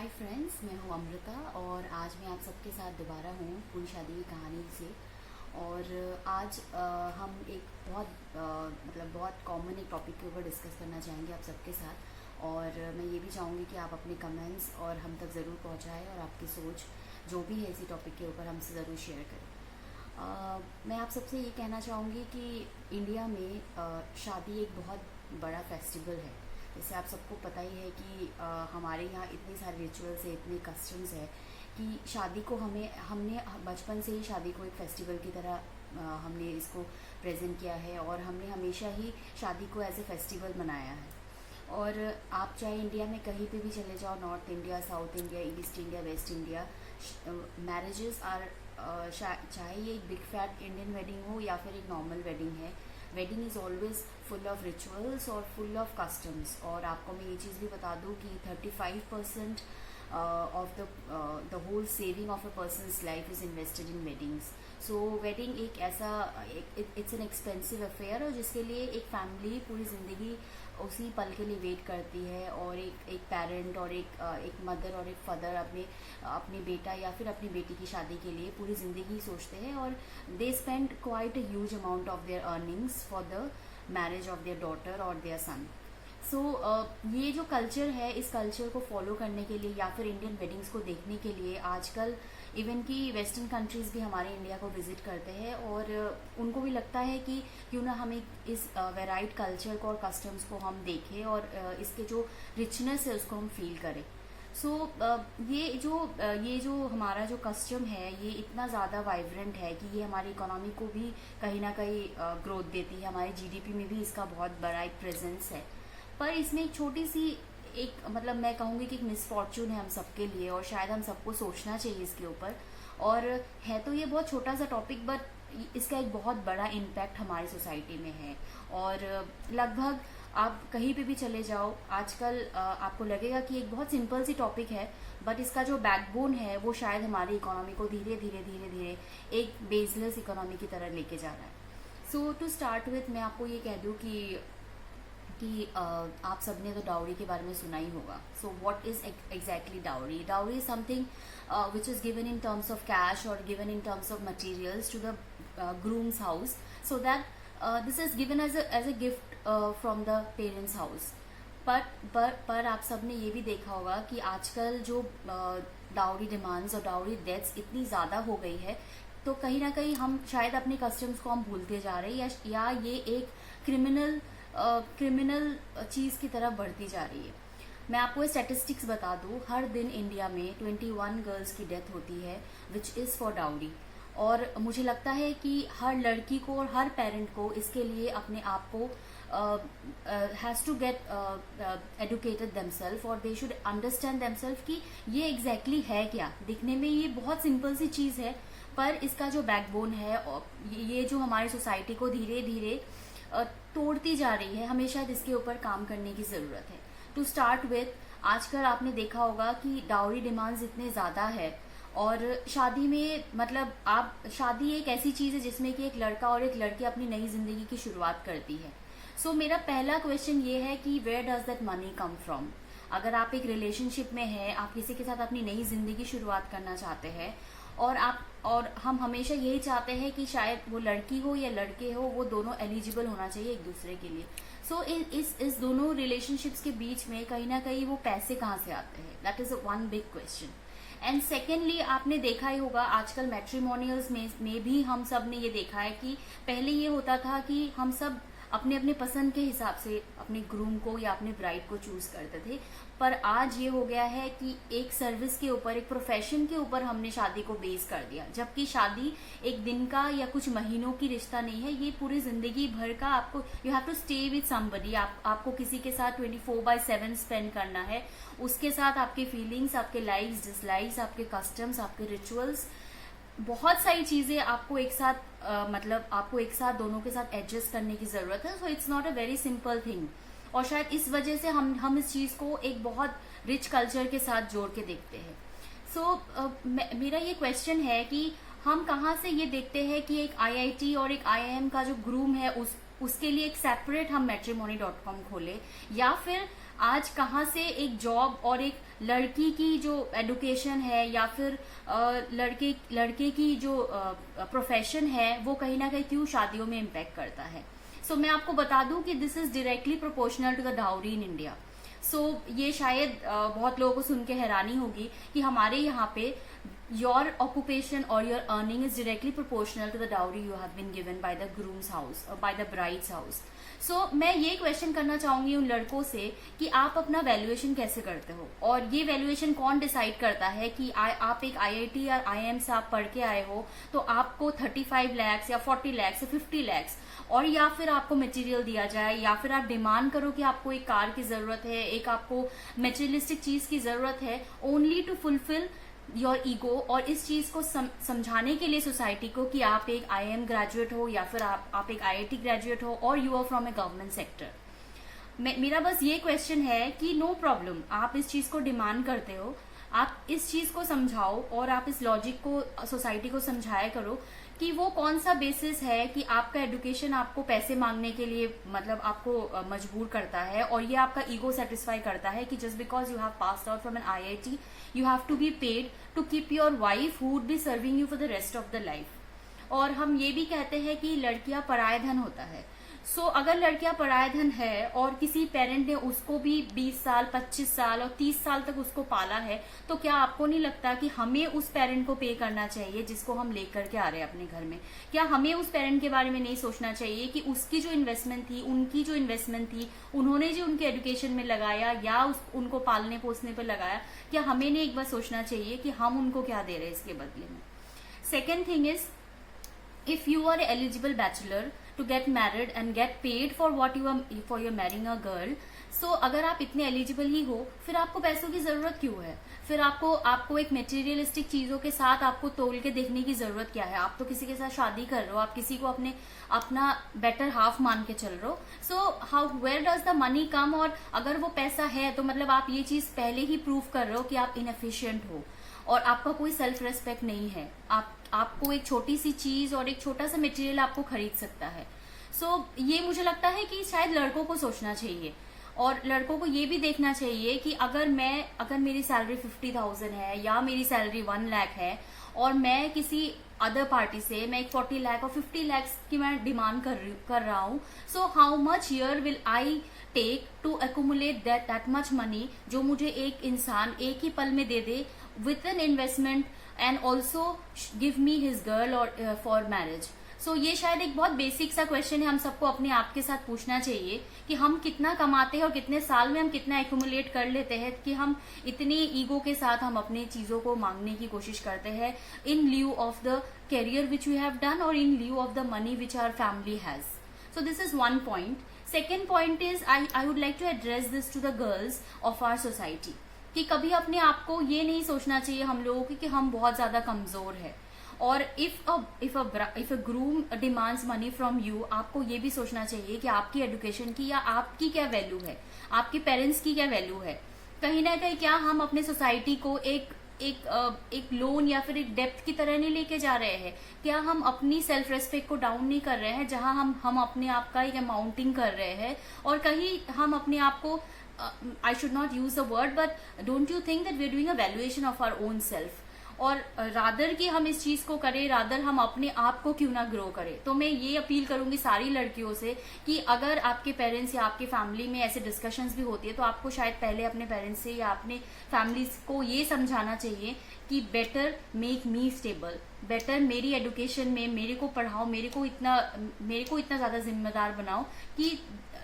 Hi friends, मैं हूँ अमृता और आज मैं आप सबके साथ दोबारा हूँ पूरी शादी की कहानी से। और आज हम एक बहुत कॉमन एक टॉपिक के ऊपर डिस्कस करना चाहेंगे आप सबके साथ। और मैं ये भी चाहूँगी कि आप अपने कमेंट्स और हम तक ज़रूर पहुँचाएँ और आपकी सोच जो भी है इसी टॉपिक के ऊपर हमसे ज़रूर शेयर करें। मैं आप सबसे ये कहना चाहूँगी कि इंडिया में शादी एक बहुत बड़ा फेस्टिवल है। जैसे आप सबको पता ही है कि हमारे यहाँ इतने सारे रिचुअल्स है, इतने कस्टम्स है कि शादी को हमने बचपन से ही शादी को एक फेस्टिवल की तरह हमने इसको प्रेजेंट किया है और हमने हमेशा ही शादी को एज ए फेस्टिवल मनाया है। और आप चाहे इंडिया में कहीं पे भी चले जाओ, north India, south India, east India, west India, marriages are चाहे ये एक बिग फैट इंडियन वेडिंग हो या फिर एक नॉर्मल वेडिंग है, wedding is always full of rituals और फुल ऑफ कस्टम्स। और आपको मैं ये चीज़ भी बता दूँ कि 35% of the whole saving of a person's life is invested in weddings. So wedding एक ऐसा इट्स एन एक्सपेंसिव अफेयर और जिसके लिए एक फैमिली पूरी ज़िंदगी उसी पल के लिए वेट करती है। और एक पेरेंट और एक मदर और एक फादर अपने बेटा या फिर अपनी बेटी की शादी के लिए पूरी ज़िंदगी सोचते हैं और they spend quite a huge amount of their earnings for the marriage of their daughter और देयर सन। सो ये जो कल्चर है, इस कल्चर को फॉलो करने के लिए या फिर इंडियन वेडिंग्स को देखने के लिए आजकल इवन कि वेस्टर्न कंट्रीज़ भी हमारे इंडिया को विज़िट करते हैं और उनको भी लगता है कि क्यों ना हम एक इस वेराइट कल्चर को और कस्टम्स को हम देखें और इसके जो रिचनेस है उसको हम फील करें। सो ये जो हमारा जो कस्टम है ये इतना ज़्यादा वाइब्रेंट है कि ये हमारी इकोनॉमी को भी कहीं ना कहीं ग्रोथ देती है। हमारे जीडीपी में भी इसका बहुत बड़ा एक प्रेजेंस है। पर इसमें एक छोटी सी मैं कहूँगी कि एक मिसफॉर्चून है हम सबके लिए और शायद हम सबको सोचना चाहिए इसके ऊपर। और है तो ये बहुत छोटा सा टॉपिक बट इसका एक बहुत बड़ा इम्पैक्ट हमारी सोसाइटी में है। और लगभग आप कहीं पे भी चले जाओ आजकल आपको लगेगा कि एक बहुत सिंपल सी टॉपिक है बट इसका जो बैकबोन है वो शायद हमारी इकोनॉमी को धीरे धीरे एक बेसलेस इकोनॉमी की तरह लेके जा रहा है। सो टू स्टार्ट विथ मैं आपको ये कह दूँ कि आप सबने तो डाउरी के बारे में सुना ही होगा। So what is exactly dowry? Dowry is something which is given in terms of cash और given in terms of materials to the groom's house so that this is given as a gift from the parents house. पर आप सबने ये भी देखा होगा कि आजकल जो डाउरी डिमांड्स और डाउरी डेथ्स इतनी ज़्यादा हो गई है तो कहीं ना कहीं हम शायद अपने कस्टम्स को हम भूलते जा रहे हैं या ये एक क्रिमिनल चीज़ की तरफ बढ़ती जा रही है। मैं आपको स्टैटिस्टिक्स बता दूं, हर दिन इंडिया में 21 गर्ल्स की डेथ होती है विच इज़ फॉर डाउरी। और मुझे लगता है कि हर लड़की को और हर पेरेंट को इसके लिए अपने आप को has to get educated themselves और दे शुड अंडरस्टैंड देमसेल्फ कि ये एग्जैक्टली है क्या। दिखने में ये बहुत सिंपल सी चीज़ है पर इसका जो बैकबोन है ये जो हमारी सोसाइटी को धीरे धीरे तोड़ती जा रही है, हमें शायद इसके ऊपर काम करने की ज़रूरत है। टू स्टार्ट विथ, आजकल आपने देखा होगा कि डाउरी डिमांड्स इतने ज़्यादा है और शादी में शादी एक ऐसी चीज़ है जिसमें कि एक लड़का और एक लड़की अपनी नई ज़िंदगी की शुरुआत करती है। सो मेरा पहला क्वेश्चन ये है कि where does that money come from? अगर आप एक रिलेशनशिप में हैं, आप किसी के साथ अपनी नई ज़िंदगी शुरुआत करना चाहते हैं और हम हमेशा यही चाहते हैं कि शायद वो लड़की हो या लड़के हो वो दोनों एलिजिबल होना चाहिए एक दूसरे के लिए। सो इस दोनों रिलेशनशिप्स के बीच में कहीं ना कहीं वो पैसे कहाँ से आते हैं? That is one big question. And secondly, आपने देखा ही होगा आजकल मैट्रिमोनियल्स में भी हम सब ने ये देखा है कि पहले ये होता था कि हम सब अपने अपने पसंद के हिसाब से अपने ग्रूम को या अपने ब्राइड को चूज करते थे। पर आज ये हो गया है कि एक सर्विस के ऊपर, एक प्रोफेशन के ऊपर हमने शादी को बेस कर दिया, जबकि शादी एक दिन का या कुछ महीनों की रिश्ता नहीं है, ये पूरी जिंदगी भर का आपको you have to stay with somebody. आपको किसी के साथ 24/7 स्पेंड करना है, उसके साथ आपके फीलिंग्स, आपके लाइक्स डिसलाइक्स, आपके कस्टम्स, आपके रिचुअल्स, बहुत सारी चीजें आपको एक साथ आपको एक साथ दोनों के साथ एडजस्ट करने की जरूरत है। So it's not a very simple thing और शायद इस वजह से हम इस चीज को एक बहुत रिच कल्चर के साथ जोड़ के देखते हैं। सो मेरा ये क्वेश्चन है कि हम कहाँ से ये देखते हैं कि एक आईआईटी और एक आईआईएम का जो ग्रूम है उसके लिए एक सेपरेट हम matrimony.com खोले, या फिर आज कहाँ से एक जॉब और एक लड़की की जो एडुकेशन है या फिर लड़के लड़के की जो प्रोफेशन है वो कहीं ना कहीं क्यों शादियों में इम्पैक्ट करता है। सो मैं आपको बता दूं कि this is directly proportional to the dowry in India. ये शायद बहुत लोगों को सुन के हैरानी होगी कि हमारे यहाँ पे योर ऑक्यूपेशन और your earning is directly proportional to the dowry you have been given by the groom's house और बाय द ब्राइड्स हाउस। मैं ये क्वेश्चन करना चाहूंगी उन लड़कों से कि आप अपना वैल्यूएशन कैसे करते हो, और ये वैल्यूएशन कौन डिसाइड करता है कि आप एक आईआईटी या आईआईएम से आप पढ़ के आए हो तो आपको 35 लाख या 40 लाख या 50 लाख, और या फिर आपको मटेरियल दिया जाए, या फिर आप डिमांड करो कि आपको एक कार की जरूरत है, एक आपको मटेरियलिस्टिक चीज की जरूरत है only to fulfil your ego, और इस चीज को समझाने के लिए सोसाइटी को कि आप एक आईएम ग्रेजुएट हो या फिर आप एक आईआईटी ग्रेजुएट हो और you are from a government sector. मेरा बस ये क्वेश्चन है कि नो प्रॉब्लम, आप इस चीज को डिमांड करते हो, आप इस चीज को समझाओ और आप इस लॉजिक को सोसाइटी को समझाया करो कि वो कौन सा बेसिस है कि आपका एडुकेशन आपको पैसे मांगने के लिए मतलब आपको मजबूर करता है, और ये आपका ईगो सेटिस्फाई करता है कि just because you have passed out from an IIT you have to be paid to keep your wife who would be serving you for the rest of the life. और हम ये भी कहते हैं कि लड़कियां पराया धन होता है। अगर लड़कियां पराया धन है और किसी पेरेंट ने उसको भी 20 साल 25 साल और 30 साल तक उसको पाला है, तो क्या आपको नहीं लगता कि हमें उस पेरेंट को पे करना चाहिए जिसको हम लेकर के आ रहे हैं अपने घर में? क्या हमें उस पेरेंट के बारे में नहीं सोचना चाहिए कि उसकी जो इन्वेस्टमेंट थी, उनकी जो इन्वेस्टमेंट थी, उन्होंने जो उनके एजुकेशन में लगाया या उनको पालने पोसने पर लगाया, क्या हमें नहीं एक बार सोचना चाहिए कि हम उनको क्या दे रहे हैं इसके बदले में? Second thing is, if you are eligible bachelor to get married and get paid for what you are for you're marrying a girl, अगर आप इतने एलिजिबल ही हो फिर आपको पैसों की जरूरत क्यों है? फिर आपको एक मटेरियलिस्टिक चीजों के साथ आपको तोल के देखने की जरूरत क्या है? आप तो किसी के साथ शादी कर रहे हो, आप किसी को अपना बेटर हाफ मान के चल रहे हो। How where does the money come? और अगर वो पैसा है तो मतलब आप ये चीज पहले ही प्रूव कर रहे हो कि आप इनएफिशिएंट हो और आपका कोई सेल्फ रेस्पेक्ट नहीं है। आपको एक छोटी सी चीज और एक छोटा सा मटेरियल आपको खरीद सकता है। ये मुझे लगता है कि शायद लड़कों को सोचना चाहिए और लड़कों को ये भी देखना चाहिए कि अगर मेरी सैलरी 50,000 है या मेरी सैलरी 1 लाख है और मैं किसी अदर पार्टी से मैं एक 40 लाख और 50 लाख की मैं डिमांड कर रहा हूँ, how much year will I take to accumulate that much money जो मुझे एक इंसान एक ही पल में दे दे with an investment and also give me his girl और फॉर मैरिज। ये शायद एक बहुत बेसिक सा क्वेश्चन है, हम सबको अपने आप के साथ पूछना चाहिए कि हम कितना कमाते हैं और कितने साल में हम कितना एक्यूमुलेट कर लेते हैं कि हम इतनी ईगो के साथ हम अपनी चीजों को मांगने की कोशिश करते हैं in lieu of the career which we have done और in lieu of the money which our family has. This is one point. Second point is I would like to address this to the girls of our society कि कभी अपने आप को ये नहीं सोचना चाहिए हम लोगों की कि हम बहुत ज्यादा कमजोर है। और if a groom demands money from you, आपको ये भी सोचना चाहिए कि आपकी एजुकेशन की या आपकी क्या वैल्यू है, आपके पेरेंट्स की क्या वैल्यू है। कहीं ना कहीं क्या हम अपने सोसाइटी को एक लोन या फिर एक डेप्थ की तरह नहीं लेके जा रहे हैं? क्या हम अपनी सेल्फ रेस्पेक्ट को डाउन नहीं कर रहे हैं जहां हम अपने आप का एक अमाउंटिंग कर रहे हैं? और कहीं हम अपने आप को I should not use the word, but don't you think that we're doing a valuation of our own self? और रादर कि हम इस चीज को करें, रादर हम अपने आप को क्यों ना ग्रो करें। तो मैं ये अपील करूंगी सारी लड़कियों से कि अगर आपके पेरेंट्स या आपके फैमिली में ऐसे डिस्कशंस भी होती है तो आपको शायद पहले अपने पेरेंट्स से या अपने फैमिली को ये समझाना चाहिए कि better make me stable, better मेरी एजुकेशन में मेरे को पढ़ाओ, मेरे को इतना ज्यादा जिम्मेदार बनाओ कि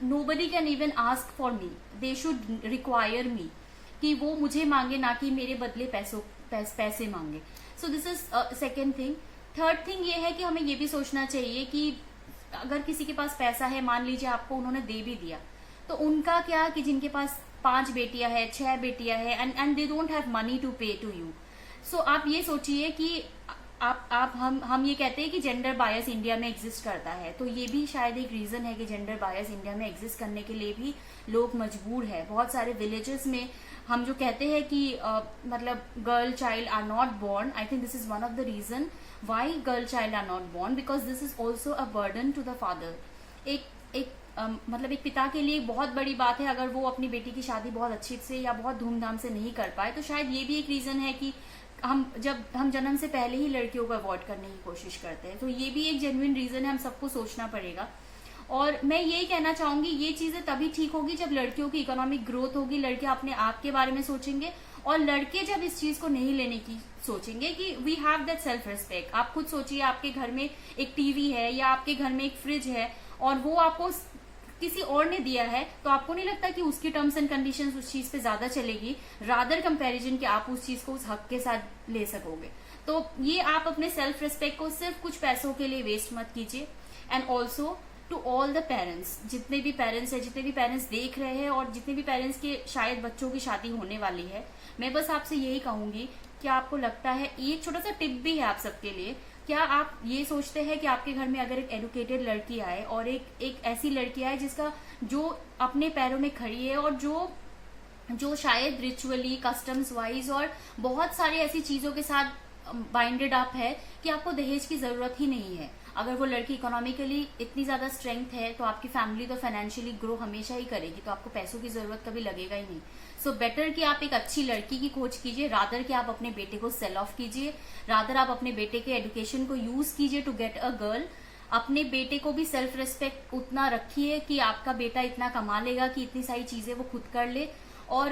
nobody can even ask for me, they should require me, कि वो मुझे मांगे ना कि मेरे बदले पैसे मांगे। This is second thing. Third thing ये है कि हमें ये भी सोचना चाहिए कि अगर किसी के पास पैसा है, मान लीजिए आपको उन्होंने दे भी दिया, तो उनका क्या कि जिनके पास 5 बेटियां है 6 बेटियां है and they don't have money to pay to you. आप ये सोचिए कि हम ये कहते हैं कि जेंडर बायस इंडिया में एग्जिस्ट करता है, तो ये भी शायद एक रीजन है कि जेंडर बायस इंडिया में एग्जिस्ट करने के लिए भी लोग मजबूर है। बहुत सारे विलेजेस में हम जो कहते हैं कि मतलब girl child are not born, I think this is one of the reason why girl child are not born, because this is also a burden to the father. एक मतलब एक पिता के लिए बहुत बड़ी बात है अगर वो अपनी बेटी की शादी बहुत अच्छे से या बहुत धूमधाम से नहीं कर पाए। तो शायद ये भी एक रीजन है कि हम जन्म से पहले ही लड़कियों को अवॉइड करने की कोशिश करते हैं। तो ये भी एक जेन्युइन रीजन है, हम सबको सोचना पड़ेगा। और मैं यही कहना चाहूंगी, ये चीजें तभी ठीक होगी जब लड़कियों की इकोनॉमिक ग्रोथ होगी, लड़के अपने आप के बारे में सोचेंगे, और लड़के जब इस चीज को नहीं लेने की सोचेंगे कि we have that self respect. आप खुद सोचिए, आपके घर में एक टीवी है या आपके घर में एक फ्रिज है और वो आपको किसी और ने दिया है, तो आपको नहीं लगता कि उसकी टर्म्स एंड कंडीशंस उस चीज पे ज्यादा चलेगी रादर कंपैरिजन कि आप उस चीज को उस हक के साथ ले सकोगे। तो ये आप अपने सेल्फ रिस्पेक्ट को सिर्फ कुछ पैसों के लिए वेस्ट मत कीजिए। And also to all the parents, जितने भी पेरेंट्स हैं, जितने भी पेरेंट्स देख रहे हैं और जितने भी पेरेंट्स के शायद बच्चों की शादी होने वाली है, मैं बस आपसे यही कहूंगी कि आपको लगता है, ये एक छोटा सा टिप भी है आप सबके लिए, क्या आप ये सोचते हैं कि आपके घर में अगर एक एडुकेटेड लड़की आए और एक ऐसी लड़की आए जिसका जो अपने पैरों में खड़ी है और जो शायद रिचुअली कस्टम्स वाइज और बहुत सारी ऐसी चीजों के साथ बाइंडेड अप है कि आपको दहेज की जरूरत ही नहीं है। अगर वो लड़की इकोनॉमिकली इतनी ज्यादा स्ट्रेंथ है तो आपकी फैमिली तो फाइनेंशियली ग्रो हमेशा ही करेगी, तो आपको पैसों की जरूरत कभी लगेगा ही नहीं। सो बेटर कि आप एक अच्छी लड़की की खोज कीजिए रादर कि आप अपने बेटे को सेल ऑफ कीजिए, रादर आप अपने बेटे के एजुकेशन को यूज कीजिए टू गेट अ गर्ल। अपने बेटे को भी सेल्फ रिस्पेक्ट उतना रखिए कि आपका बेटा इतना कमा लेगा कि इतनी सारी चीजें वो खुद कर ले। और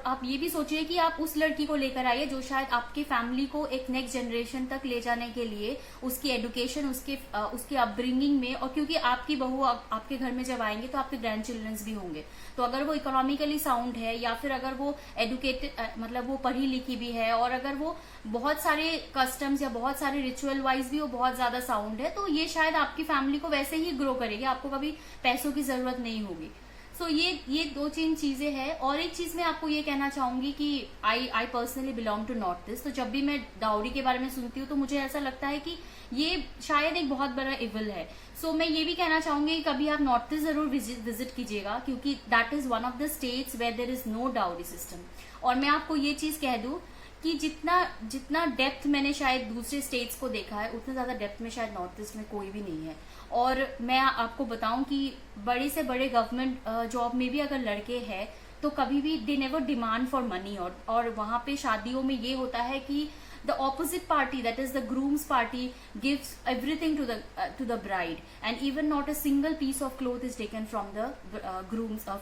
आप ये भी सोचिए कि आप उस लड़की को लेकर आइए जो शायद आपकी फैमिली को एक नेक्स्ट जनरेशन तक ले जाने के लिए उसकी एजुकेशन, उसके अपब्रिंगिंग में, और क्योंकि आपकी बहू आपके घर में जब आएंगे तो आपके ग्रैंड चिल्ड्रंस भी होंगे, तो अगर वो इकोनॉमिकली साउंड है या फिर अगर वो एडुकेटेड मतलब वो पढ़ी लिखी भी है और अगर वो बहुत सारे कस्टम्स या बहुत सारे रिचुअल वाइज भी वो बहुत ज्यादा साउंड है, तो ये शायद आपकी फैमिली को वैसे ही ग्रो करेगी, आपको कभी पैसों की जरूरत नहीं होगी। सो ये दो तीन चीजें हैं। और एक चीज मैं आपको ये कहना चाहूंगी कि I personally belong to North East, तो जब भी मैं डाउरी के बारे में सुनती हूँ तो मुझे ऐसा लगता है कि ये शायद एक बहुत बड़ा इविल है। सो मैं ये भी कहना चाहूंगी कि कभी आप नॉर्थ ईस्ट जरूर विजिट कीजिएगा, क्योंकि that is one of the states where there is no dowry system. और मैं आपको ये चीज कह दूं कि जितना डेप्थ मैंने शायद दूसरे स्टेट्स को देखा है, उतना ज्यादा डेप्थ में शायद नॉर्थ ईस्ट में कोई भी नहीं है। और मैं आपको बताऊं कि बड़े से बड़े गवर्नमेंट जॉब में भी अगर लड़के हैं तो कभी भी they never demand for money, और वहां पे शादियों में ये होता है कि the opposite party, that is the groom's party, gives everything to the bride, and even not a single piece of cloth is taken from the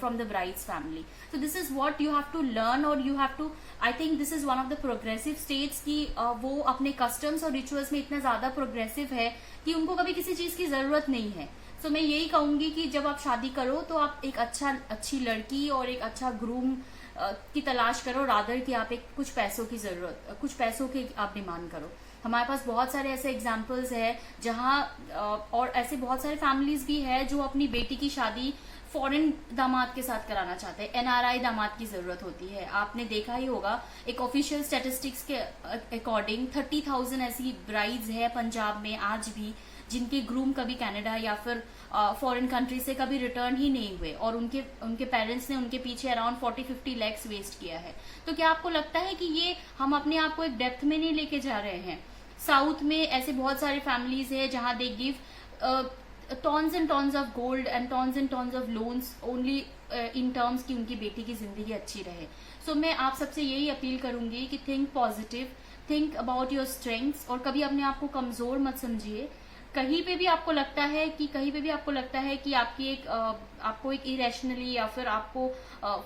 from the bride's family. So this is what you have to learn, or you have to, I think this is one of the progressive states कि वो अपने customs और rituals में इतना ज्यादा progressive है कि उनको कभी किसी चीज की जरूरत नहीं है। तो मैं यही कहूंगी कि जब आप शादी करो तो आप एक अच्छी लड़की और एक अच्छा ग्रूम की तलाश करो रादर कि आप एक कुछ पैसों की आप डिमांड करो। हमारे पास बहुत सारे ऐसे एग्जाम्पल्स है जहाँ और ऐसे बहुत सारे फैमिलीज भी है जो अपनी बेटी की शादी फॉरेन दामाद के साथ कराना चाहते हैं, एनआरआई दामाद की जरूरत होती है। आपने देखा ही होगा, एक ऑफिशियल स्टैटिस्टिक्स के अकॉर्डिंग 30,000 ऐसी ब्राइड्स है पंजाब में आज भी जिनके ग्रूम कभी कनाडा या फिर फॉरेन कंट्री से कभी रिटर्न ही नहीं हुए, और उनके पेरेंट्स ने उनके पीछे अराउंड 40-50 लैक्स वेस्ट किया है। तो क्या आपको लगता है कि ये हम अपने आप को एक डेप्थ में नहीं लेके जा रहे हैं? साउथ में ऐसे बहुत सारे फैमिलीज है जहां they give tons and tons of gold and tons of loans only in terms कि उनकी बेटी की जिंदगी अच्छी रहे। सो मैं आप सबसे यही अपील करूंगी कि think positive, think about your strengths, और कभी अपने आप को कमजोर मत समझिए। कहीं पे भी आपको लगता है कि आपको एक इरेशनली या फिर आपको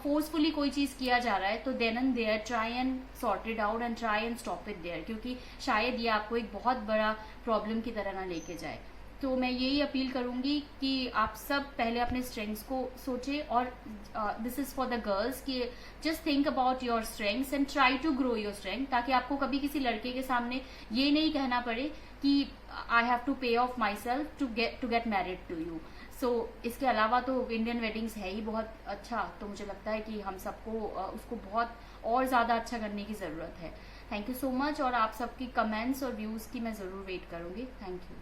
फोर्सफुली कोई चीज किया जा रहा है, तो then and there try and sort it out and try and stop it there, क्योंकि शायद ये आपको एक बहुत बड़ा प्रॉब्लम की तरह ना लेके जाए। तो मैं यही अपील करूंगी कि आप सब पहले अपने स्ट्रेंथ्स को सोचे, और this is for the girls कि just think about your strengths and try to grow your strength, ताकि आपको कभी किसी लड़के के सामने ये नहीं कहना पड़े कि I have to pay off myself to get married to you. So इसके अलावा तो इंडियन वेडिंग्स है ही बहुत अच्छा, तो मुझे लगता है कि हम सबको उसको बहुत और ज्यादा अच्छा करने की जरूरत है। थैंक यू सो मच, और आप सबकी कमेंट्स और व्यूज की मैं जरूर वेट करूंगी। Thank you.